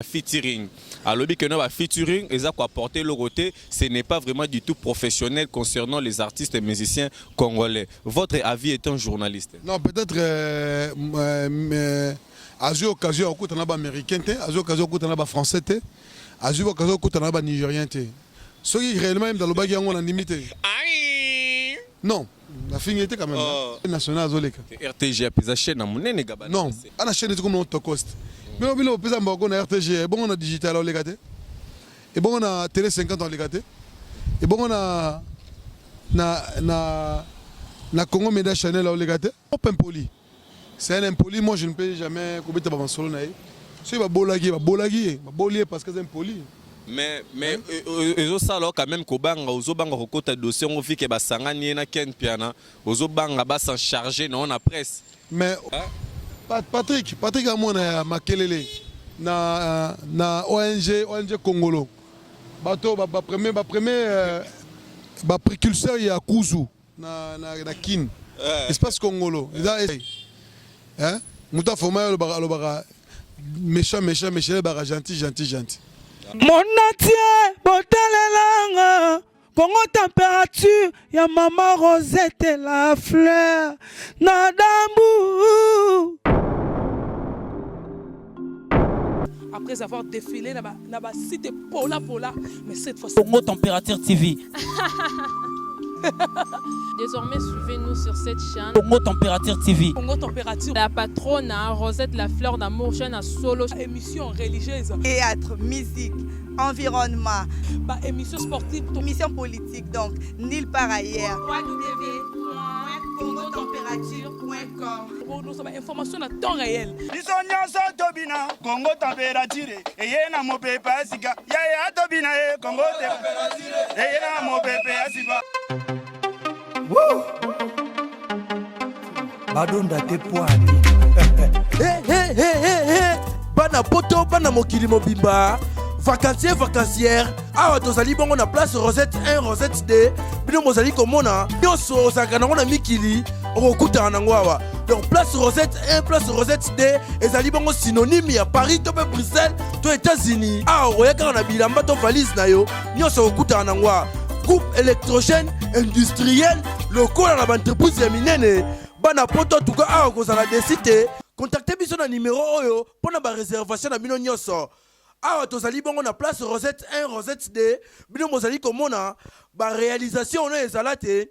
featuring. Alors, le featuring, ils ont apporté le côté, ce n'est pas vraiment du tout professionnel concernant les artistes et musiciens congolais. Votre avis étant journaliste? Non, peut-être à eu occasion écoute un américain, à eu occasion écoute un français, à eu occasion écoute un nigérien. Ceux qui réellement même dans le bagage on a limité. Non, la fin était quand même national zoleka. RTG a pris chaîne à mon nez gabana. Non, à la chaîne c'est comme on te coste. Mais on a pris un RTG, bon on a digital on legate. Et bon on a télé 50 on legate. Et bon on a na Congo Media Channel on legate. Open poli. C'est un impoli, moi je ne peux jamais couper ta solo naï. C'est pas bolagui, parce que c'est impoli. Mais ils ont ça quand même kobanga ozobanga kokota dossier on vit que basangani na ken piana ozobanga ba s'en charger non na presse. Mais Patrick a mon makelele na ONG Congolo. Bato ba premier précurseur ya Kuzu na kin. Espace Congolo. Hein? Mouta forma le bara méchant le bara gentil. Mon atier, botalelanga, Congo température, ya maman Rosette et la fleur, Nadambu. Après avoir défilé, na cité Pola, mais cette fois Congo Température TV. Désormais, suivez-nous sur cette chaîne. Congo Température TV. Congo Température. La patronne, Rosette, la fleur d'amour, chaîne à solo. Émission religieuse. Théâtre, musique, environnement. Émission sportive. Émission politique, donc, nulle part ailleurs. www.congotempérature.com. Pour nous avons information à temps réel. Congo Température. Et yena mo pepe asika. Ya tobina Congo Température. Et yena mo pepe asika. Woo! Badonda te poani. Hey. Bana poto, bana mokili mobimba. Vacancière. Awa tozali bongo na place Rosette 1, Rosette 2. Bino mozali komona. Nyonso osaka nango na mikili. Okuta nango awa. Donc place Rosette 1, place Rosette 2. Ezali bongo synonyme ya Paris, to Bruxelles, to États-Unis. Awa oyaka na bilamba to valise na yo. Nyonso okuta nango awa. Groupe électrogène industriel local dans l'entreprise ya minene bana poto tuka awa kozala desite contactez biso na numéro oyo pona ba réservation na bino nyonso awa tozali bongo na place Rosette 1 Rosette 2 bino mozali komona ba réalisation no ezala te.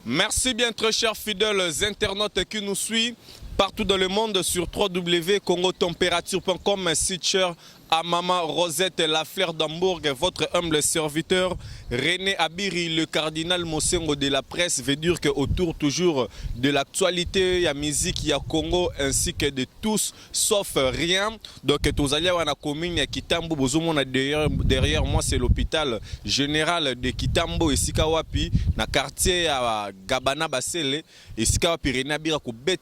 Merci bien très chers fidèles internautes qui nous suivent partout dans le monde sur www.congotempérature.com, site cher à Maman Rosette, la fleur d'Hambourg, votre humble serviteur René Abiri, le cardinal Mosengo de la presse, veut dire qu'autour toujours de l'actualité, il y a musique, il y a Congo, ainsi que de tous, sauf rien. Donc, tous allez à la commune Kitambo, derrière moi, c'est l'hôpital général de Kitambo et Sikawapi, dans le quartier à Gabana Basele, et Sikawapi René Abiri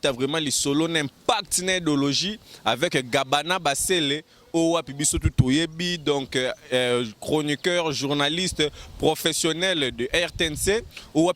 a vraiment les solos impact d'idéologie avec Gabana Basele. Donc chroniqueur, journaliste, professionnel de RTNC. Un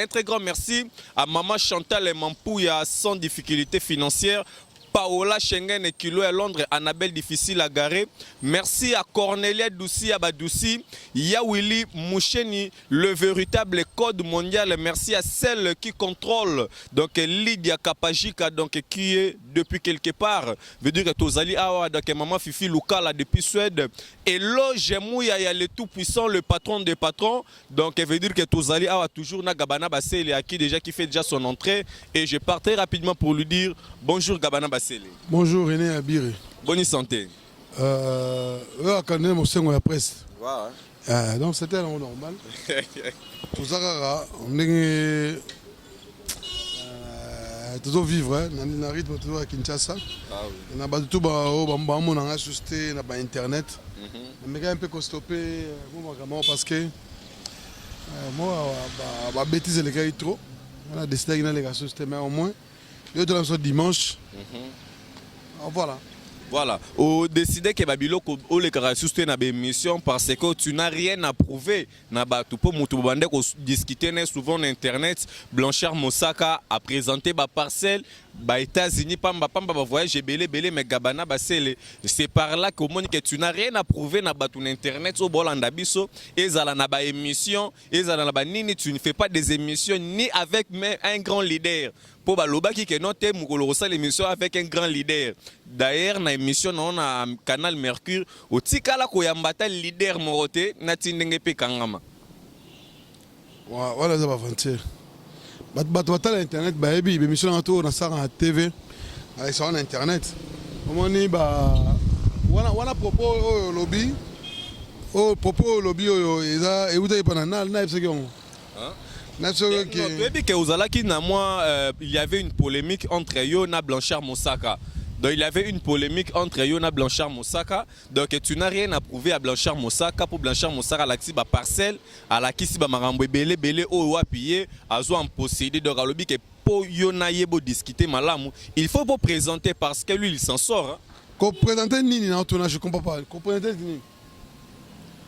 très grand merci à Maman Chantal et Mampouya sans difficulté financière. Paola Schengen et Kilo à Londres, Annabelle difficile à garer. Merci à Cornelia Doussi Abadoussi, Yawili Moucheni, le véritable code mondial. Merci à celle qui contrôle, donc Lydia Kapajika, donc qui est depuis quelque part. Veut dire que Tozali Awa, donc Maman Fifi Lukala depuis Suède. Et Lojemouya, il y a le tout puissant, le patron des patrons. Donc veut dire que Tozali Awa toujours na Gabana Bassé, qui déjà qui fait déjà son entrée. Et je pars très rapidement pour lui dire bonjour Gabana Bassé. Bonjour René Abiri. Bonne santé. Quand on est au presse. Wow. Donc c'était normal. Tout ça, on est toujours vivre, on a rythme toujours à Kinshasa. On a tout on a suscité, on a internet. On a un peu stoppé parce que moi, ma bêtise les gars trop. On a décidé de les susciter, mais au moins. Le dimanche. Voilà. Voilà, au décider que Babilo ou les caractéristiques na émission parce que tu n'as rien à prouver na batu pour mutu bande ko discuter souvent sur internet. Blanchard Mosaka a présenté ba parcelle ba États-Unis pamba voyage belé mais Gabana basele. C'est par là que que tu n'as rien à prouver na batu internet au bolanda biso ezala na ba émission ezala na ba nini, tu ne fais pas des émissions ni avec un grand leader. Pour baloba qui que note mukolo rosala l'émission avec un grand leader. D'ailleurs na émission na Canal Mercure au tikala ko yambata leader morote na tindenge pe kangama. Voilà ça va aventure. Batala internet ba ebi émission na to na sara na TV. Avec ça on internet. Omoni ba wana propos lobby. Oh propos lobby eza e uta ipanana na ebse kiongo. Il y avait une polémique entre Yona Blanchard Mosaka. Donc il y avait une polémique entre Yona Blanchard Mosaka. Donc tu n'as rien à prouver à Blanchard Mosaka. Pour Blanchard Mosaka, la kiba parcelle, à la kiba marambo belé au appuyé, à zo en posséder de Ralobi que pour Yona yebo discuter malamu. Il faut vous présenter parce que lui il s'en sort. Qu'on présente Nini dans ton âge, je comprends pas. Qu'on présente Nini.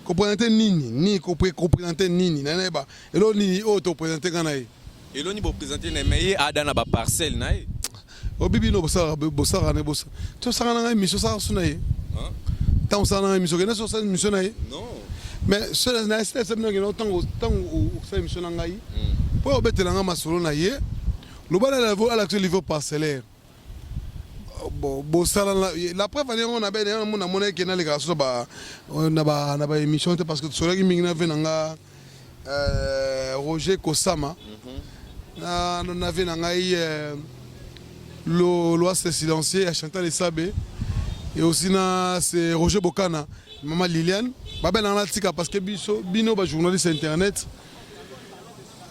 Comprenez Nini, comprenez Nini, naneba. Et là Nini, oh, tu présentes Ganaï. Et là, vous présentez les meilleurs à dans la parcelle, naï. Au bibi no bossa, ne bossa. Tu sais ça émission ça sunaï. Tant ça na émission, que ça émission naï. Non. Mais cela n'a pas été bien que tant ou ça émission naï. Pour obéter la gamme solo naï. Le bal à l'action niveau parcellaire. La preuve on a bien on monnaie qui n'a les gars on a émission parce que sur la gaming avait Roger Kosama on avait l'Ouest silencieux à Chantal Sabé et aussi c'est Roger Bokana maman Liliane babel en article parce que bino ba journaliste internet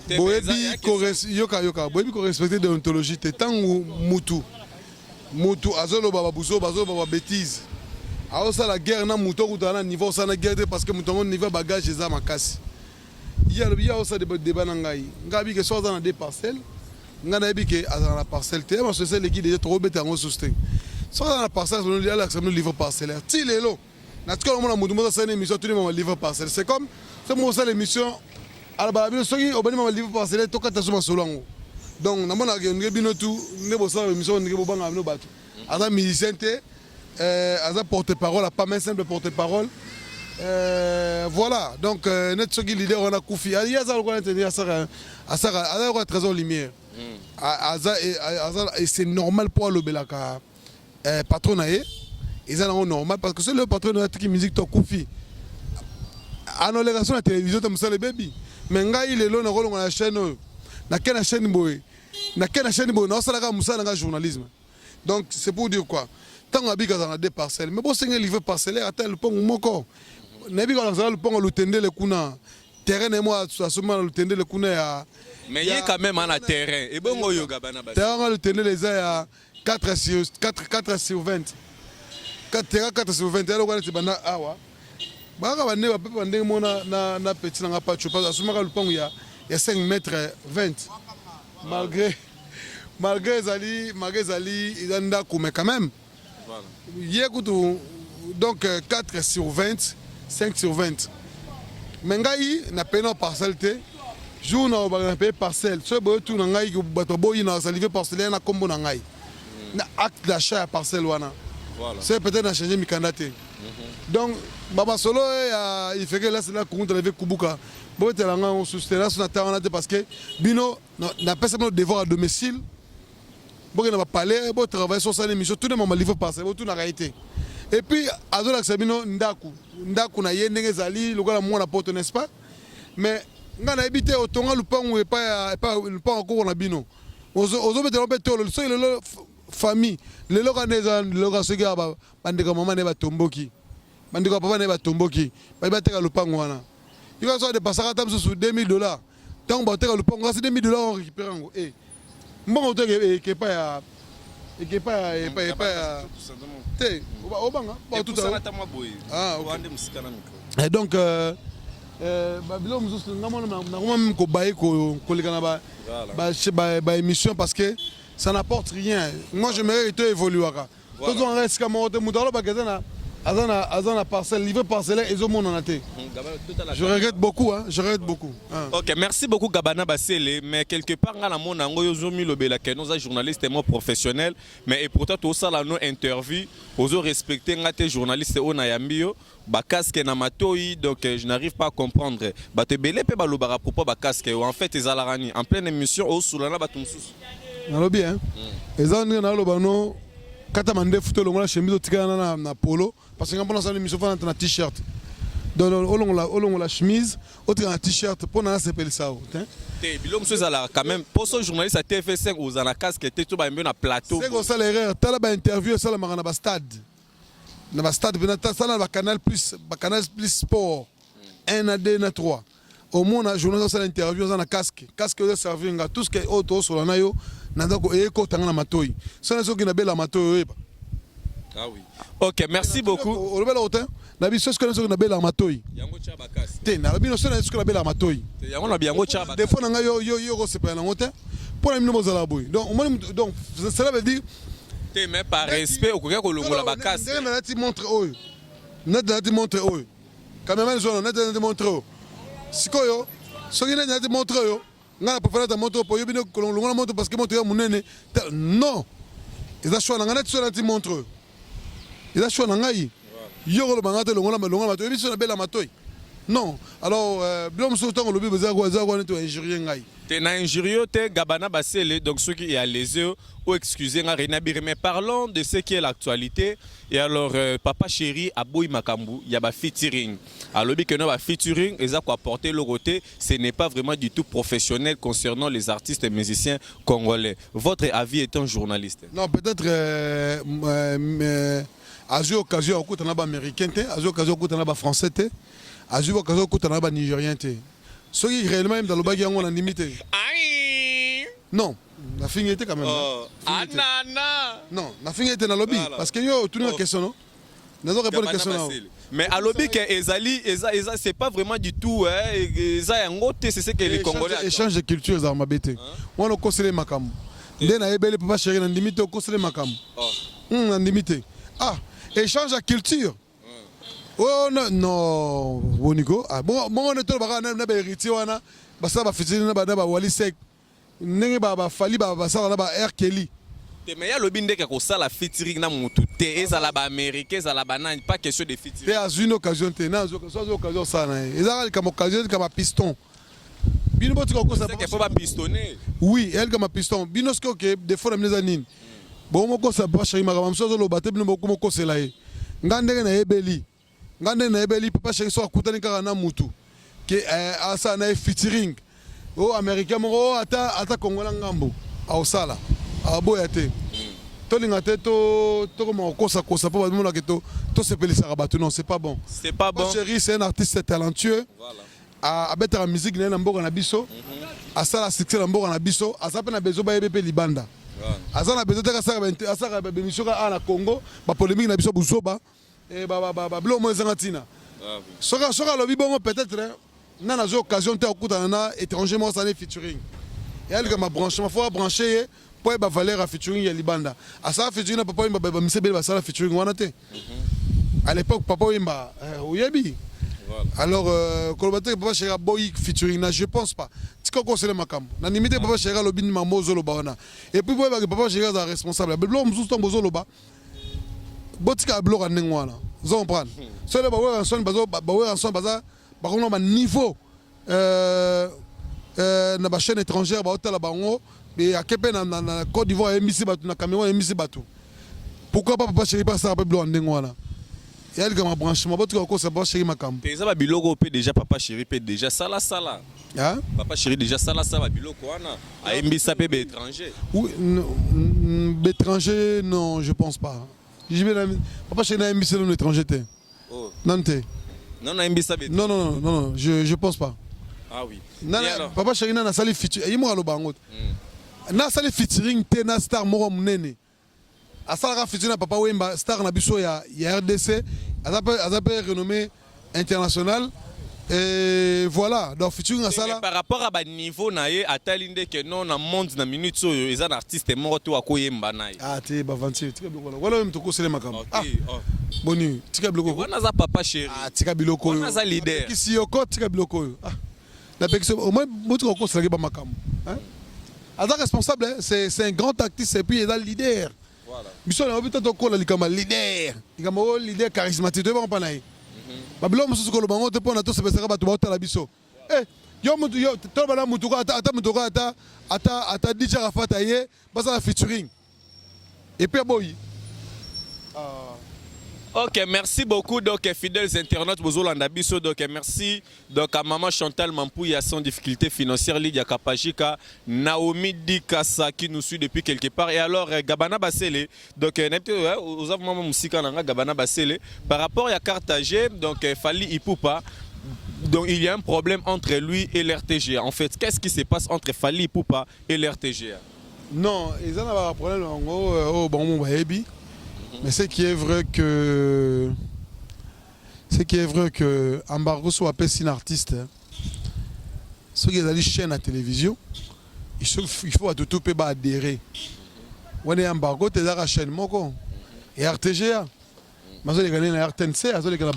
boebi correspecter déontologie tant ou mutu azolo baba buzo bazo baba bêtise aosa la guerre na muto kutana niveau ça na guerre parce que mutongo niveau bagage eza makasi ya osa de débat ngai ngabi que soit dans des parcelles ngana bi que dans la parcelle te parce que c'est les qui déjà trop bête en soutien soit dans la parcelle on lui a l'accepter le livre parcellaire ti lelo na tuko mona mutu mo ça une émission tout le monde livre parcellaire c'est comme c'est moi ça l'émission ala ba bi soki obani ma livre parcellaire to kata suma solongo. Donc, nous avons tout, nous avons battu. As musicien, as porte-parole, pas même simple porte-parole. Voilà, donc notre leader on a Koufi. Il y a un trésor lumière. Et c'est normal pour le Belaka patron ils sont normal parce que c'est le patron de la musique to Koufi. En relation à la télévision, tu as le baby. Mais il est là dans la chaîne. Na quelle chaîne boy na sala musala nga journalisme. Donc c'est pour dire quoi, tant abika dans des parcelles mais bon c'est un livre parcellaire atel le pont moko na bika dans le pont le tende le kuna terrain et moi asoma le tende le kuna mais il est quand même en terrain et bon yoga bana bas terrain le tende les a 4 sur 20 4 sur 20 alors quand c'est bana awa baka bande ba pepe bande mona na petit na pacho parce asoma le pont il y a 5 mètres 20 malgré Zali ils ont mais quand même voilà. Donc 4 sur 20 5 sur 20 mais ngai na pena parcelle te jour na payer parcelle ce boy tout na ngai bato boy na salivé parcellaire na kombo na ngai na acte d'achat à parcelle wana voilà. C'est peut-être na changer mikandate donc baba solo il fait que là c'est là qu'on avait kubuka bon telanga on soutient sur terre parce que bino n'a pas seulement devoir à domicile bon on va parler bon travailler sur ça émission tout le monde livre passer bon tout na réalité et puis azola sabino ndaku na yendenge zali lokola mona porte n'est-ce pas mais ngana habité au tonga lupango et pas lupango ko na bino ozo betelo betelo le seul le famille le lokaneza le lokasega ba bandeka mama ne ba tomboki bandeka papa ne ba tomboki ba bateka lupango wana il va de passer à sur $2000 tant que tu as le pont c'est $2000 on récupère en eh bon tu es pas te obanga tout ça ah et donc babilo mususu ngamo ko baye ko lekana ba émission parce que ça n'apporte rien. Moi je m'aimerais évoluer Tous on reste comme on te moutalo bagazana. Azana parcelle, livré parcellaire et mon en a été. Je regrette beaucoup, hein. Je regrette beaucoup. Hein. Ok, merci beaucoup Gabana Basele. Mais quelque part, dans le monde, nous sommes journalistes et professionnels. Mais et pourtant, tout ça, nos interviews, nous respecter les journalistes au Nayambio. Casque na matoi, donc je n'arrive pas à comprendre. Te belé pe balobara propos casque. En fait, ils alarani en pleine émission au Soulana Batumsus. Nalobi, hein. Les gens na lobano. Quand on a fait la chemise, on a polo. Parce que quand on a fait l'émission, on a un t-shirt. Donc, on a la chemise, on a un t-shirt. Pour nous, c'est ça. Quand même, pour ce journaliste à TF5, vous avez un casque qui était tout un plateau. C'est comme ça l'erreur. Tu as une interview, ça dans le stade. Dans le stade, ça dans le canal plus sport. 1 à 2 à 3. Au moins, on a journaliste à l'interview, on a un casque. Casque de servir, tout ce qui est auto sur la nayo. Ah oui. Ok, merci beaucoup. Donc, cela veut dire. Mais par respect, au cas où l'on la casse. Nga préféré ta montre pour yobino kolonga montre parce que montre munene non ils a choix nga net choix montre ils a choix ngai yoro bangate longa mato biso na bela matoi non alors blom so tango lobi beza ko neto injurier ngai te na injurier te Gabana Basele donc ceux qui a les yeux ou excusez nga Rena Bir mais parlons de ce qui est l'actualité et alors papa chéri Aboy Makambu il y a ba featuring alors que no ba featuring et ça quoi porter le côté ce n'est pas vraiment du tout professionnel concernant les artistes et musiciens congolais. Votre avis étant journaliste? Non, peut-être à eu occasion écoute na ba américain té à eu occasion écoute na ba français té à eu occasion écoute na ba nigérien té ceux qui réellement même dans le bagi on a limité. Non, la fin était quand même. Anana. Non, la fin était dans le lobby parce que yo tout une question non. Nous avons répondu à la question. Mais à lobby que Ezali c'est pas vraiment du tout Eza ngote c'est ce que les Congolais échange de culture za mabete. On a conseillé makam. Ndena ebele papa chéri na limité au conseiller makam. Na limité. Ah, échange de culture. Oh non, Bonigo. Ah bon on est tout baka na ba héritier wana basa ba fitini na ba wali sek. Ndenge ba fali ba ça na ba R Kelly. Mais il y a le binde qui a la featuring na mutu te ezala ba américain ezala banane pas question de featuring. Et à une occasion te na occasion ça na. Ezala comme occasion comme piston. Bino boti ko ça faut pas pistonner. Oui, elle comme piston. Bino ce que des fois na nini. Bon moko ça pas chéri makama mso lo bate bino moko moko sela ye. Ngande na ebeli. Ngande na ebeli papa chéri so akutani kaka na mutu. Que asa na featuring. Oh américain moko ata kongola ngambo. Au sala. Aboyate. Tolinga te to comment kosa pour ba que to se pelisa rabatu non c'est pas bon. C'est pas bon. Chéri c'est un artiste talentueux. Voilà. A better la musique na mboka na biso. A sala succès na mboka na biso, a sape na bezo ba yebe libanda. Aza na bezo te ka saka ba bémission ka na Congo, ba polémique na biso buzoba et ba blo mo zangatina. Soka lobi bongo peut-être na na occasion te okuta na étranger mo ça featuring. Et elle comme branchement faut brancher pour ba valeur à featuring ya libanda. A ça featuring na papa ba misebe ba sala featuring wana te. À l'époque papa imba oyebi. Alors Kolobaté papa chéra boy featuring na je pense pas. Tiko conseiller makam. Na limité papa chéra lobin mamozo lo baona. Et puis papa chéra za responsable. Blo mzuzu to bozo lo ba. Botika blo ka nengwana. Vous comprenez? Cela ba ouais ensemble baza ba kono ba niveau na ba chaîne étrangère ba hôtel ba ngo et à Québec na Côte d'Ivoire MIC batu na Cameroun MIC batu. Pourquoi pas papa chéri pas ça ba blo nengwana? Et elle comme branchement botika ko ça ba chéri makam. Pesa ba biloko pe déjà papa chéri pe déjà sala. Hein? Papa chéri déjà sala ba biloko wana. A mbisa pe étranger. Oui, étranger non, je pense pas. Papa chéri na mbisa non étranger té. Oh. Non té. Non na mbisa be. Non, je pense pas. Ah oui. Papa chéri na sali featuring. Yimo alo bangot. Na sali featuring té na star moko munene. Asala featuring na papa Wemba star na biso ya RDC. Azape renommé international. Et voilà, donc featuring à ça là. Par rapport à niveau naie atalinde que non na monde na minute so ils un artiste mort to akoyemba naie. Ah t'es bavanti, tika biloko. Voilà même toko sele makamba. Ah. Boni, tika biloko. Wana za papa chéri. Ah tika biloko. Wana za leader. Kisi yoko tika biloko. Ah. La personne au moins moto ko sele ba makamba. Hein? Aza responsable, c'est un grand artiste et puis il est le leader. Voilà. Biso na obita to ko la likama leader. Likama leader charismatique to ba pa naie. Babilo mususu ko lobango te pona to sepesaka bato ba tala biso. Eh, yo mutu yo to bala mutu ko ata DJ Rafata ye basa featuring. Et puis boy. Ok, merci beaucoup donc fidèles internautes bozolanda biso donc merci donc à maman Chantal Mampouya sans difficulté financière Lydia Kapajika, Naomi Dikasa qui nous suit depuis quelque part et alors Gabana Basele donc vous avez maman musika nanga Gabana Basele par rapport à Carthagé donc Fally Ipupa. Donc il y a un problème entre lui et l'RTGA. En fait, qu'est-ce qui se passe entre Fally Ipupa et l'RTGA? Non, ils ont un problème au bon baby. Mais ce qui est vrai que embargo soit appelé un artiste, ceux qui ont des chaînes à télévision, il faut à tout adhérer. On est embargo, tu es dans la chaîne moko et RTGA. Mais on est gagné la RTNC, on est gagné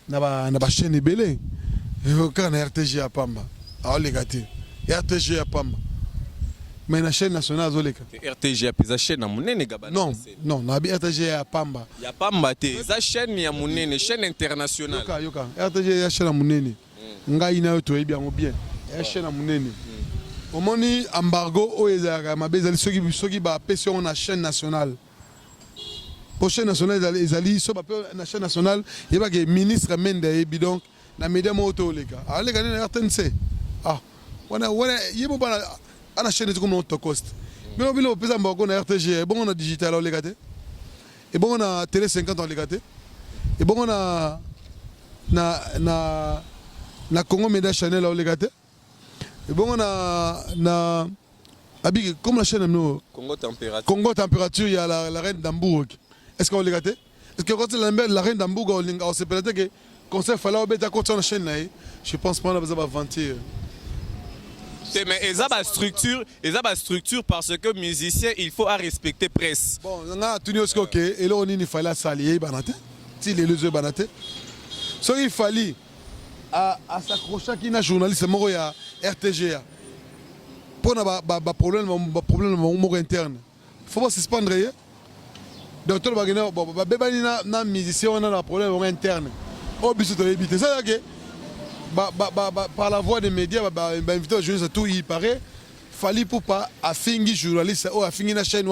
la chaîne belé. Et quand on RTGA pamba, on est gâté. RTGA pamba. Mais la chaîne nationale RTGA pesa chaîne na munene Gabana. Non, non, na RTGA pamba. Ya pamba te, za chaîne ya munene, chaîne internationale. Yoka, RTGA chaîne na munene. Ngai na to bien bien. Chaîne na munene. Omoni embargo o ezaka mabezali soki ba pression na chaîne nationale. Pour chaîne nationale ezali so ba na chaîne nationale, yeba ke ministre Mende yebi donc na média moto leka. Ale gane na RTNC. Ah, wana yebo bana ana chaîne comme notre cost. Mais on veut pesa mbako na RTG, bon on a digital on legate. Et bon on a télé 50 on legate. Et bon on a na Congo Media Channel on legate. Et bon on a abi comme la chaîne no Congo Température il y a la reine d'Hambourg. Est-ce qu'on legate? Est-ce que quand la reine d'Hambourg on se peut-être que concert fallait obéir contre la chaîne là. Je pense pas on a besoin de vanter. Mais ils ont une structure parce que musicien il faut respecter presse. Bon, on a tenu au scope et là on il fallait s'allier banate. Si les deux banate. Ce qu'il fallait à s'accrocher qui n'a journaliste moro ya RTGA. Pour na problème interne. Faut pas se suspendre. Docteur Bagena bebani na musicien on a un problème interne. Au biso to éviter ça que par la voix des médias, invité aux journalistes, tout il paraît, Fally Ipupa a fini journaliste, a fini la chaîne,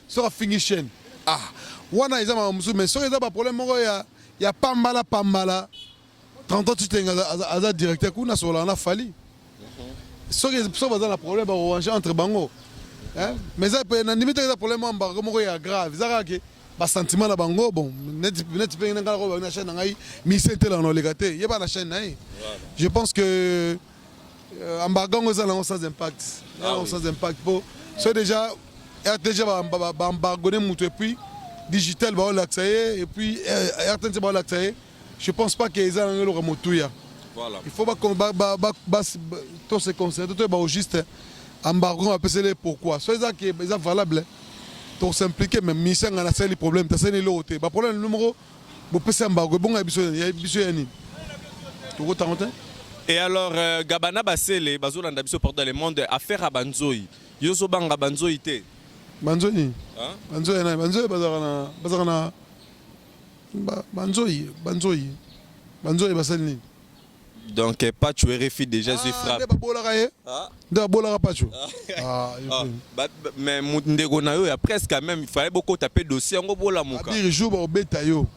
so a fini chaîne. Ah, wana ils ont mais so ils ont pas problème, il y a pambala, 30 ans tu t'es un directeur qu'on a sur la Fally. So ils ont un problème entre bango, mais ça peut limite un problème embargo, c'est grave, ça que ba sentiment na bango bon net pe nga ko na chaîne ngai mi sente la no legate y pas la chaîne nai. Je pense que embargo ça là sans impact sans impact pour c'est déjà RTG ba embargo ne mutu et puis digital ba l'accès et puis RTG ba l'accès je pense pas que ça le remotuya. Voilà, il faut pas tout ce concert tout ba juste embargo on peut se pourquoi c'est ça qui est valable pour s'impliquer même mission à la seule problème t'as c'est l'autre ba problème numéro bo pesa embargo bon ya biso yani tout autant. Et alors Gabana Basele bazolanda biso porte dans le monde affaire à Banzoi yoso banga Banzoi te Banzoi na Banzoi bazarana Banzoi basani. Donc pas tu RFI déjà je frappe. Mais ndego na yo ya presque quand même il fallait beaucoup taper dossier ngo bola muka. Il joue au beta yo.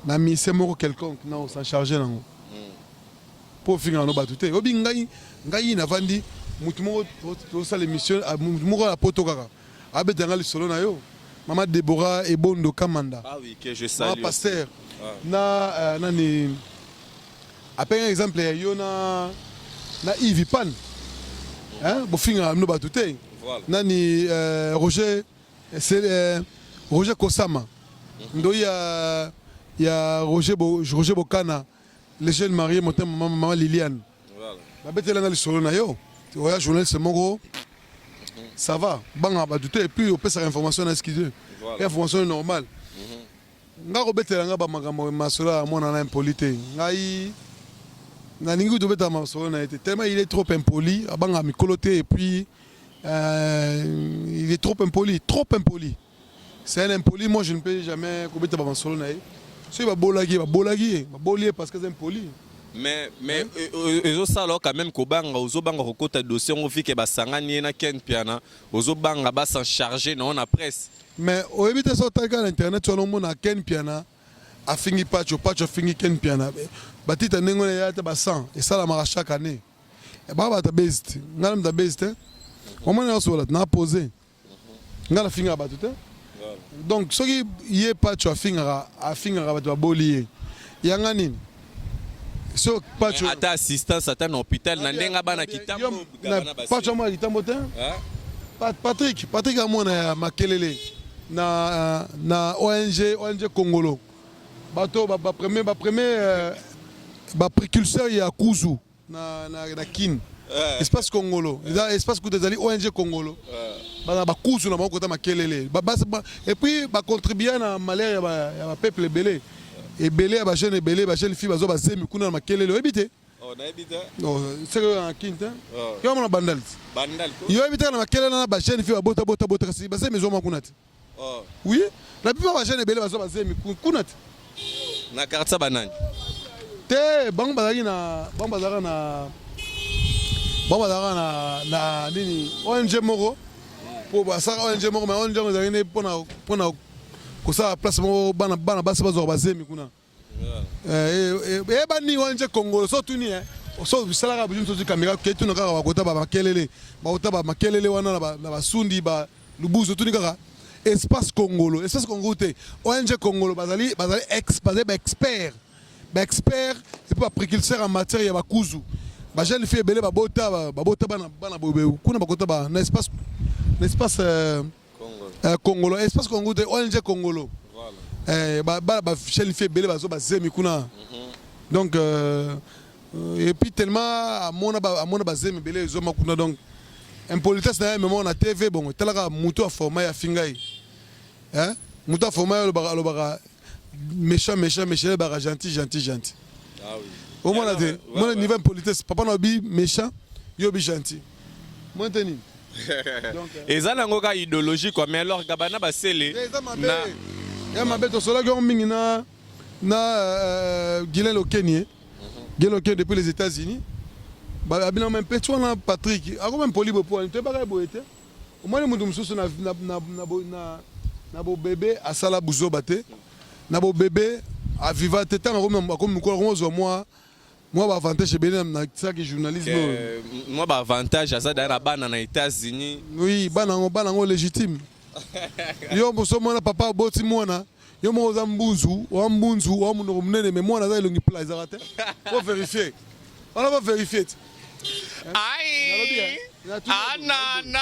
Na mi c'est moko quelconque non s'en charger nango. Pour finir no batute. Obi ngai na vandi mutu moko to sala émission mutu moko la poto kaka. Abeta ngali solo na yo. Mama Deborah et Bondo Kamanda. Ah oui que je salue. Pasteur. Na nani après un exemple il y a Yves Pan hein bofinga no batute nani Roger c'est Roger Kosama ndo il y a Roger Bokana les jeunes mariés monté maman Liliane. Voilà. Ba betela na lisolo na yo. Tu vois journaliste moko. Ça va. Banga ba douter et puis on peut sa information na excusez. Voilà. Information normale. Nga ko betela nga ba makambo masola mona na impolité. Ngai na ningu to beta masola na été tellement il est trop impoli, abanga mikoloté et puis il est trop impoli, trop impoli. C'est un impoli, moi je ne peux jamais ko beta ba masola na. Si ba bolagi parce que c'est impoli. Mais ezo sala quand même ko banga ozo banga ko kota dossier on fi ke ba sangani na ken piana ozo banga ba s'en charger non na presse. Mais au éviter ça tant qu'à l'internet sur le monde à ken piana a fini patch fini ken piana. Batita nengo ya ta ba 100 et ça la mara chaque année. Et ba ta best. Ngalam ta best. Au moins na so na poser. Ngala finga ba tout. Donc ce qui y est patch a finga ba to bolier. Yanga nini? So patch ata assistance ata na hôpital na ndenga bana kitambo gabana basi. Patch moi kitambo te. Patrick amona makelele na ONG Congolo. Bato ba premier précurseur ya Kuzu na kin. Espace Congolo. Espace que des ONG Congolo. Ba Kuzu na ba kota makelele. Et puis ba contribuer na malheur ya peuple belé. Et belé ba jeune fille bazo ba zemi kuna makelele ebité. Oh na ebité. Non, c'est un quintin. Yo mona bandal. Bandal ko. Yo ebité na makelele na ba jeune fille ba bota kasi ba zemi zo makunati. Oh. Oui, la plupart ba jeune belé bazo ba zemi kunati. Na karta banani. Te bang bazaki na nini ONG moko. Po ba sa ONG moko mais ONG bazaki ne pona ko sa place mo bana basi bazo ba zemi kuna. Bani ONG Congo so tuni so bisalaka bujum so kamera ke tuna kaka bakota ba makelele wana na ba sundi ba lubuzo tuni kaka espace Congolo te ONG Congolo bazali expert et puis précurseur en matière ya bakuzu ba jeune fille belé ba bota bana bobe kuna bakota ba na espace Congolo espace Congo te ONG Congolo. Ba jeune fille belé bazo ba zemi kuna. Donc et puis tellement à mon bazem belé zo makuna donc impolitesse na même na TV bon telaka muto a format ya fingai. Hein? Muto a format le bara méchant bara gentil. Ah oui. Au moins là mon niveau impolitesse papa no bi méchant yo bi gentil. Moi teni. Donc ezala ngoka idéologie quoi mais alors gabana basele na ya mabeto sola go mingi na Guilain Lokenie. Guilain depuis les États-Unis. Bah bien même petit on Patrick, a même poli pour tu pas boité. Au moins le monde mususu na bo bébé à sala buzo baté. Na bo bébé à vivre tete na comme moi ba avantage bien na ça que journalisme. Moi ba avantage à ça dans bana na États-Unis. Oui, bana légitime. Yo moso mona papa boti mona. Yo mo za mbunzu wa muno mnene mais moi na za ilongi plaza rate. Faut vérifier. On va vérifier. Aïe. Anana.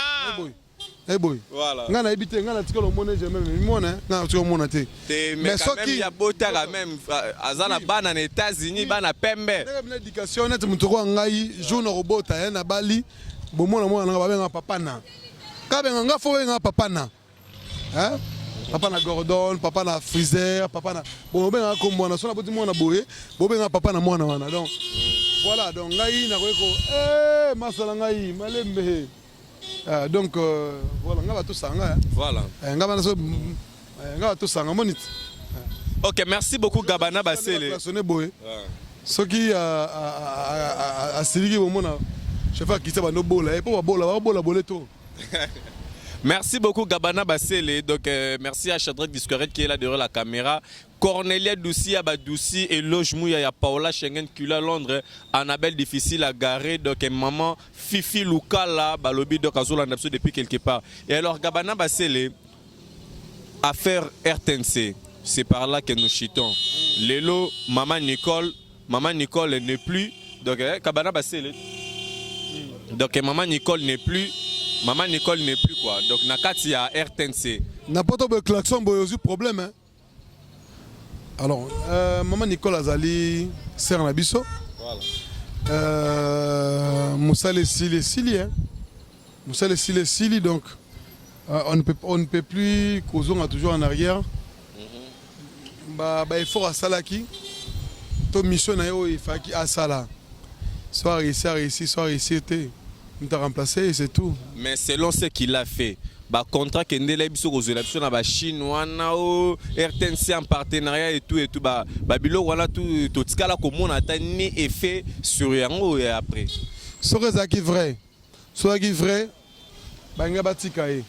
Eh boy. Voilà. Ngana ebité ngana tikolo mona jamais mais moi na tikolo mona te. Mais quand même il y a bota quand même azana bana na États-Unis bana pembe. L'éducation net mutoko ngai jour robota na Bali. Bo mona nga ba benga papa na. Ka benga nga fo benga papa na. Hein? Papa na Gordon, papa na Freezer, papa na bon ben comme moi so na boti mona boye, bo ben papa na mwana wana. Donc voilà, donc ngai na ko masala ngai malembe. Donc voilà, nga ba to sanga. Voilà. Nga ba so nga ba to sanga monite. OK, merci beaucoup Gabana Basele. Sonné boye. Ce qui a siliki bo mona chef a quitté ba no bola, et pour ba bola to. Merci beaucoup Gabana Basele. Donc merci à Shadrack Discoret qui est là derrière la caméra. Cornelia Doussi, Abadoussi et Loge Mouya, ya Paola Schengen Kula Londres, Annabelle difficile à garer. Donc maman Fifi Lukala, Balobi donc Azola Napso depuis quelque part. Et alors Gabana Basele, affaire RTNC, c'est par là que nous chitons. Lélo, maman Nicole n'est plus. Donc Gabana Basele. Donc maman Nicole n'est plus quoi. Donc nakati ya RTNC. N'importe quel klaxon boy aussi problème hein. Alors maman Nicole Azali sert na biso. Voilà. Moussa les Sili, hein. Moussa les Sili, donc on ne peut plus causer toujours en arrière. Bah effort à Salaki, ton mission il faut qu'il a ça là. Soit réussi, soit réussi, nous t'a remplacé et c'est tout. Mais selon ce qu'il a fait, bah contrat kendela biso ko zela biso na ba chinois na o RTNC en partenariat et tout bah bilo wala tout tika la komona ata ni effet sur yango et après. Soit qui vrai banga batikaye.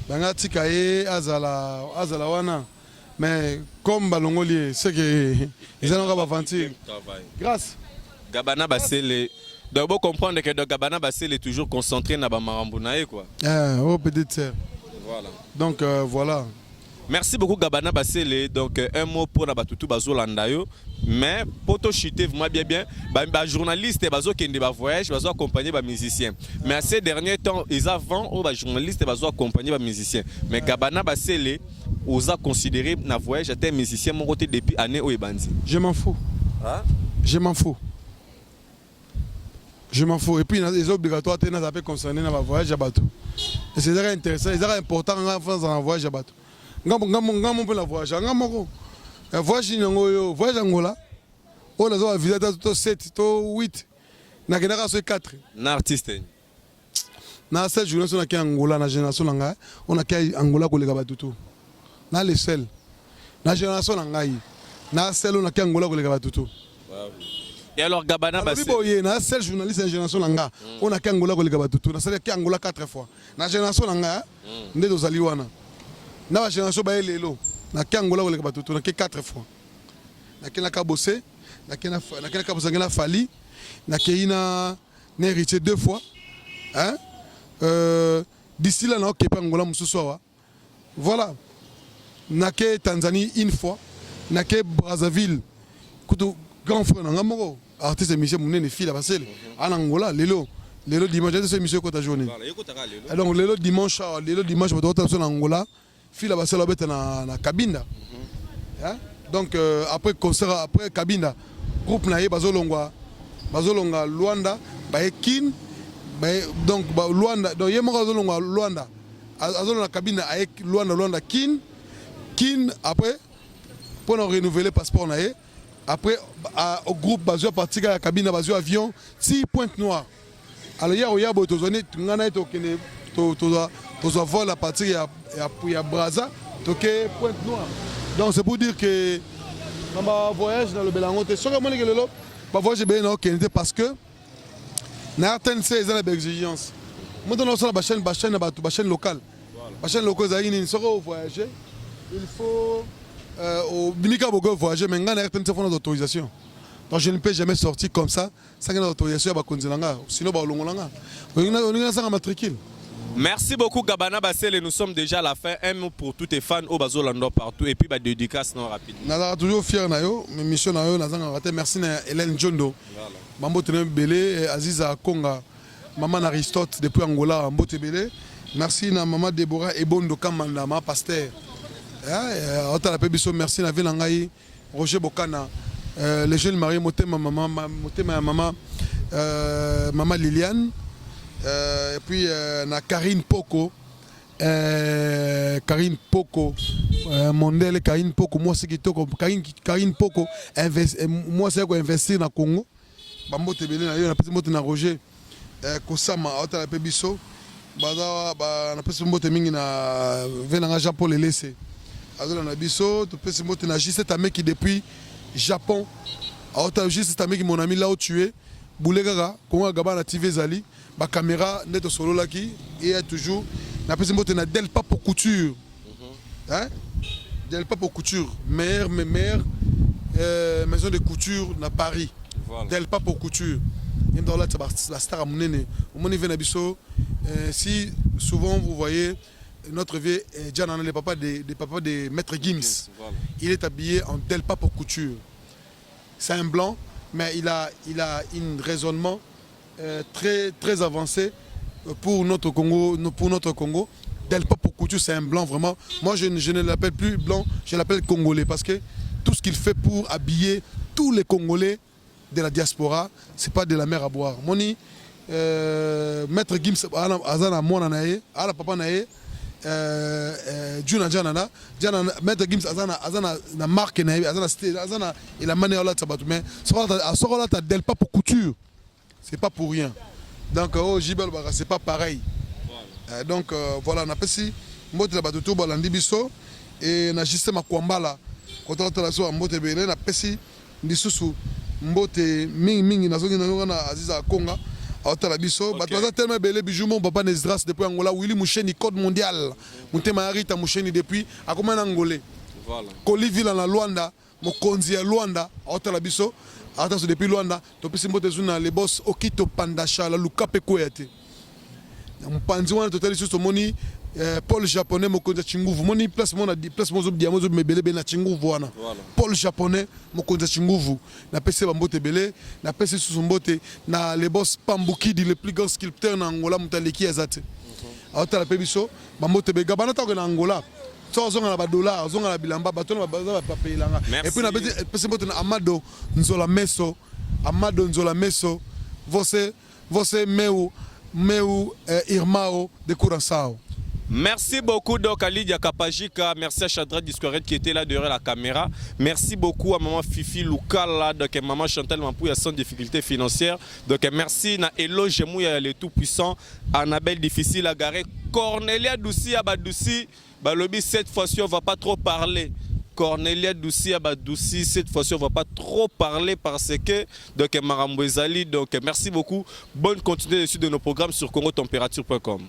Banga tikaye azala wana. Mais comme balongoli c'est que ils en ont pas aventure. Grâce Gabana Basele. Donc, vous comprendre que Gabana Basele est toujours concentré dans Marambunae, quoi. Oh, peut-être. Voilà. Donc, voilà. Merci beaucoup, Gabana Basele. Donc, un mot pour la Batutu Bazolandayo. Mais, pour te chuter, vraiment bien, les journalistes, qui ont voyage, ils accompagner les musiciens. Mais ces derniers temps, ils avant, les journalistes, ils accompagner les musiciens. Mais Gabana Basele, ils ont considéré na voyage à un musicien mon côté depuis année où il bandi. Je m'en fous. Hein? Je m'en fous. Je m'en fous. Et puis, les obligatoires, tu as concerné dans le voyage à Batou. Et c'est intéressant, c'est important en France dans le voyage à Batou. On peut la voyage. Le voyage Angola, on a un visa de 7, 8, on a 4. Un artiste. Dans cette journée, on a Angola, la génération on a Angola pour les Batou. On a les seuls. La génération on a celle on a Angola pour les Batou. Et alors Gabana Basele. Il y a un seul journaliste en génération langa. On a Angola pour les Gabatutu. On a Angola 4 fois. La génération langa, on est aux Aliwana. La génération Baelelo. On a Angola pour les Gabatutu. On a 4 fois. On a Kabosé. On a Kabosé Fali. On a hérité 2 fois. D'ici là, on a Angola Moussoua. Voilà. On a Tanzanie 1 fois. On a Brazzaville. Grand frère, on a artiste Michel Mounen et fille à Basel. En Angola, Lélo dimanche, c'est Michel Kota journée. Donc, Lélo dimanche, on va en Angola, fille à Basel, on va na Cabinda. Donc, après concert, après Cabinda, groupe Naye, Bazolonga, Luanda, Kin, donc Luanda, donc Yemo Bazolonga, Luanda, Azolonga Cabinda, avec Luanda, Kin, après, pour nous renouveler le passeport Naye. Après, au groupe basé à partir de la cabine basé avion, 6 pointes noires. Alors, il y a des gens qui ont volé à partir de Brazza, pointe noire. Donc, c'est pour dire que dans le voyage dans le Bélango, c'est sûr que le voyage est parce que dans RTNC, il y a des exigences. Maintenant, on a la chaîne locale. La chaîne locale, il faut. Au Binika Bogo voyager, mais on a une autorisation. Donc je ne peux jamais sortir comme ça sans une autorisation. Sinon, on a matricule. Merci beaucoup Gabana Basele, nous sommes déjà à la fin. Un mot pour tous tes fans au Bazolando partout et puis bah dédicace non rapide. Nous sommes toujours fiers de nous, mes missions nous avons raté. Merci à Hélène Djondo, Mambo Tenem Belé, Aziza Konga, Maman Aristote depuis Angola, Mambo Tebele. Merci à Maman Déborah Ebondo Kamanda, ma pasteur. Merci à la ville Roger Bokana, les jeunes mariés, maman Liliane, et puis Karine Poko, Mondele Karine Poko, moi c'est qui Karine Poko, moi c'est quoi investir dans le Congo, Bambo Tebele, on a Roger Kosama, on a Pébiso, on a Japon les laisser. Alors, on a biso, tu peux se montrer na J7 Amé qui depuis Japon. Alors, J7 Amé qui mon ami là où tu es. Boulegaga, Konga Gabana TV Zali, ma caméra net au solo là qui est toujours. Na peux se montrer na Del Papo Couture. Del Papo Couture, meilleure maison de couture na Paris. Voilà. Del Papo Couture. Et dans là, la star à mon aîné. Au moment où biso, si souvent vous voyez. Notre vieux Djan, le papa de Maître Gims, voilà. Il est habillé en Del Papo Couture. C'est un blanc, mais il a un raisonnement très, très avancé pour notre Congo. Del Papo Couture, c'est un blanc vraiment. Moi, je ne l'appelle plus blanc, je l'appelle congolais parce que tout ce qu'il fait pour habiller tous les Congolais de la diaspora, c'est pas de la mer à boire. Moni, Maître Gims, Azana Mona Nae, Ala Papa Nae, Juna Janana, Maître Gims, Azana na marque Nae, Azana il a mané là Tabatou, mais Sorola ta del pas pour couture, c'est pas pour rien. Donc, oh Jibel Bara, c'est pas pareil. Donc voilà, on a passé Mbote la Batuto, Balandi Bisso, et on a juste ma Kwambala, quand on a la soie Mbote Belé, on a passé Ndisusu. Mbote mingi nazongi na Aziza Konga aotala biso bato baza tellement belé bijou mon papa Nesdras depuis Angola Willy Moucheni code mondial Mutema Arita Moucheni depuis akoma na Angolais voilà Kolivila na Luanda mokonzi ya Luanda aotala biso ataso depuis Luanda to pisi mbote zuna les boss Okito Pandasha la Lukape Koyate mpanzi wana totali suso moni Paul japonais mokonza chinguvu moni place mona di place mozo diamozo mebele na chinguvu wana Paul japonais mokonza chinguvu na pese bambote belé na pese susumbote na les boss Pambukidi le plus grand sculpteur na Angola mutaleki azate auta la pebiso bambote bega banata ko na Angola so zonga na ba dollar zonga na bilamba bato na ba papelanga et puis na pese mbote na Amado Nzola Meso você meu Irmao de Curaçao. Merci beaucoup donc à Lydia Kapajika, merci à Chadra Discoret qui était là derrière la caméra. Merci beaucoup à maman Fifi Loukala, donc maman Chantal Mampouya sans difficulté financière. Donc merci à Elo Jemouya le tout puissant, Annabelle difficile à garer, Cornelia Doussi Abadoussi, Balobi cette fois-ci on va pas trop parler. Cornelia Doussi Abadoussi, cette fois-ci on va pas trop parler parce que donc Marambo Ezali, donc merci beaucoup. Bonne continuité de nos programmes sur congotempérature.com.